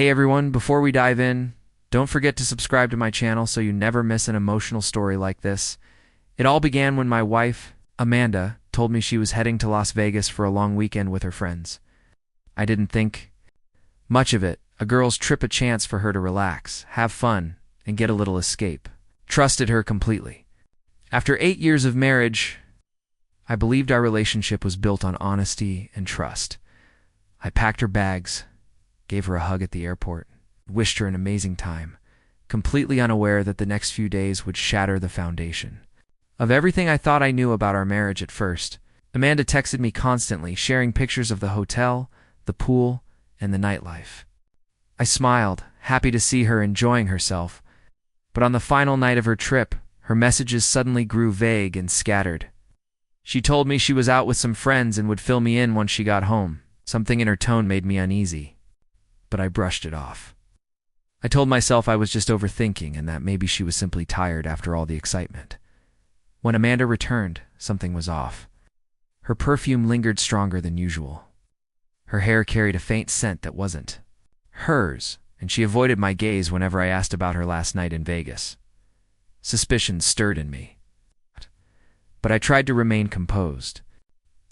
Hey everyone, before we dive in, don't forget to subscribe to my channel so you never miss an emotional story like this. It all began when my wife, Amanda, told me she was heading to Las Vegas for a long weekend with her friends. I didn't think much of it, a girl's trip, a chance for her to relax, have fun, and get a little escape. Trusted her completely. After 8 years of marriage, I believed our relationship was built on honesty and trust. I packed her bags, gave her a hug at the airport, wished her an amazing time, completely unaware that the next few days would shatter the foundation of everything I thought I knew about our marriage at first. Amanda texted me constantly, sharing pictures of the hotel, the pool, and the nightlife. I smiled, happy to see her enjoying herself, but on the final night of her trip, her messages suddenly grew vague and scattered. She told me she was out with some friends and would fill me in once she got home. Something in her tone made me uneasy, but I brushed it off. I told myself I was just overthinking and that maybe she was simply tired after all the excitement. When Amanda returned, something was off. Her perfume lingered stronger than usual. Her hair carried a faint scent that wasn't hers, and she avoided my gaze whenever I asked about her last night in Vegas. Suspicion stirred in me, but I tried to remain composed.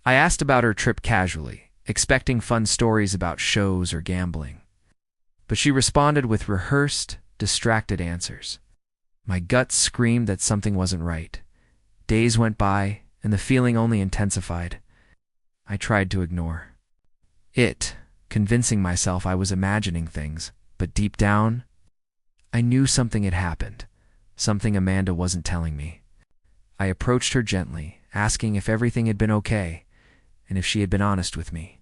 I asked about her trip casually, expecting fun stories about shows or gambling. But she responded with rehearsed, distracted answers. My gut screamed that something wasn't right. Days went by, and the feeling only intensified. I tried to ignore it, convincing myself I was imagining things, but deep down, I knew something had happened, something Amanda wasn't telling me. I approached her gently, asking if everything had been okay, and if she had been honest with me.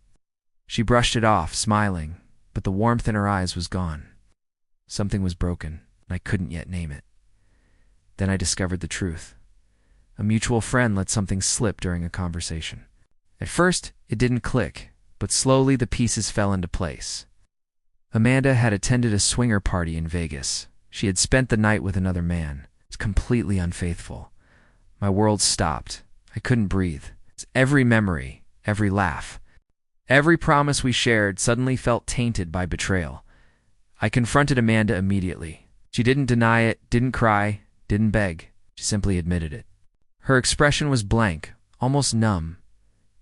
She brushed it off, smiling, but the warmth in her eyes was gone. Something was broken, and I couldn't yet name it. Then I discovered the truth. A mutual friend let something slip during a conversation. At first, it didn't click, but slowly the pieces fell into place. Amanda had attended a swinger party in Vegas. She had spent the night with another man. It's completely unfaithful. My world stopped. I couldn't breathe. Every memory, every laugh, every promise we shared suddenly felt tainted by betrayal. I confronted Amanda immediately. She didn't deny it, didn't cry, didn't beg. She simply admitted it. Her expression was blank, almost numb.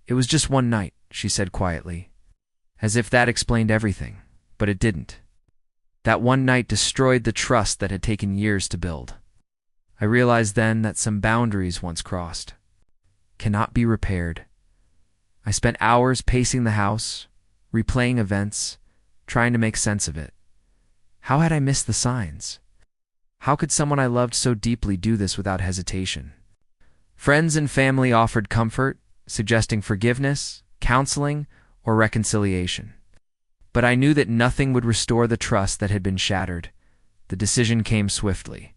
"It was just one night," she said quietly, as if that explained everything, but it didn't. That one night destroyed the trust that had taken years to build. I realized then that some boundaries once crossed cannot be repaired. I spent hours pacing the house, replaying events, trying to make sense of it. How had I missed the signs? How could someone I loved so deeply do this without hesitation? Friends and family offered comfort, suggesting forgiveness, counseling, or reconciliation. But I knew that nothing would restore the trust that had been shattered. The decision came swiftly.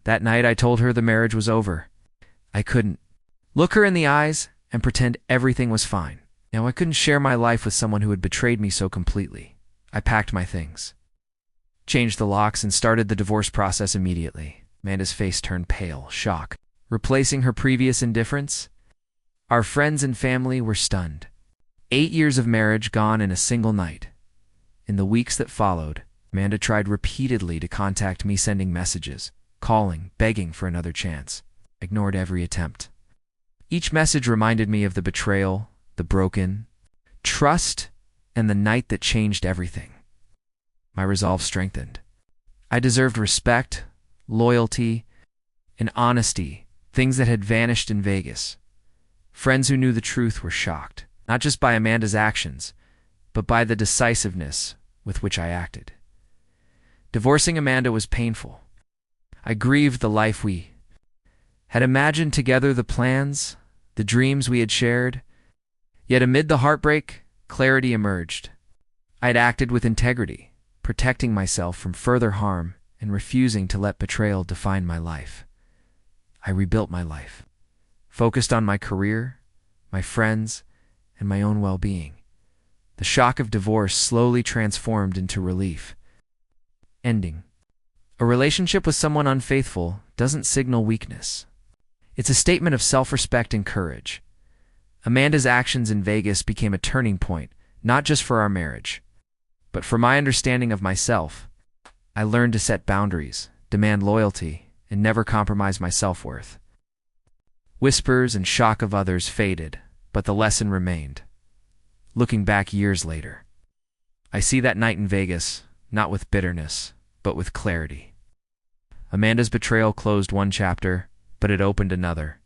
That night I told her the marriage was over. I couldn't look her in the eyes and pretend everything was fine. Now I couldn't share my life with someone who had betrayed me so completely. I packed my things, changed the locks, and started the divorce process immediately. Amanda's face turned pale, shock, replacing her previous indifference. Our friends and family were stunned. 8 years of marriage gone in a single night. In the weeks that followed, Amanda tried repeatedly to contact me, sending messages, calling, begging for another chance. I ignored every attempt. Each message reminded me of the betrayal, the broken trust, and the night that changed everything. My resolve strengthened. I deserved respect, loyalty, and honesty, things that had vanished in Vegas. Friends who knew the truth were shocked, not just by Amanda's actions, but by the decisiveness with which I acted. Divorcing Amanda was painful. I grieved the life we had imagined together, the plans, the dreams we had shared. Yet amid the heartbreak, clarity emerged. I had acted with integrity, protecting myself from further harm and refusing to let betrayal define my life. I rebuilt my life, focused on my career, my friends, and my own well-being. The shock of divorce slowly transformed into relief. Ending. A relationship with someone unfaithful doesn't signal weakness. It's a statement of self-respect and courage. Amanda's actions in Vegas became a turning point, not just for our marriage, But from my understanding of myself, I learned to set boundaries, demand loyalty, and never compromise my self-worth. Whispers and shock of others faded, but the lesson remained. Looking back years later, I see that night in Vegas, not with bitterness, but with clarity. Amanda's betrayal closed one chapter, but it opened another.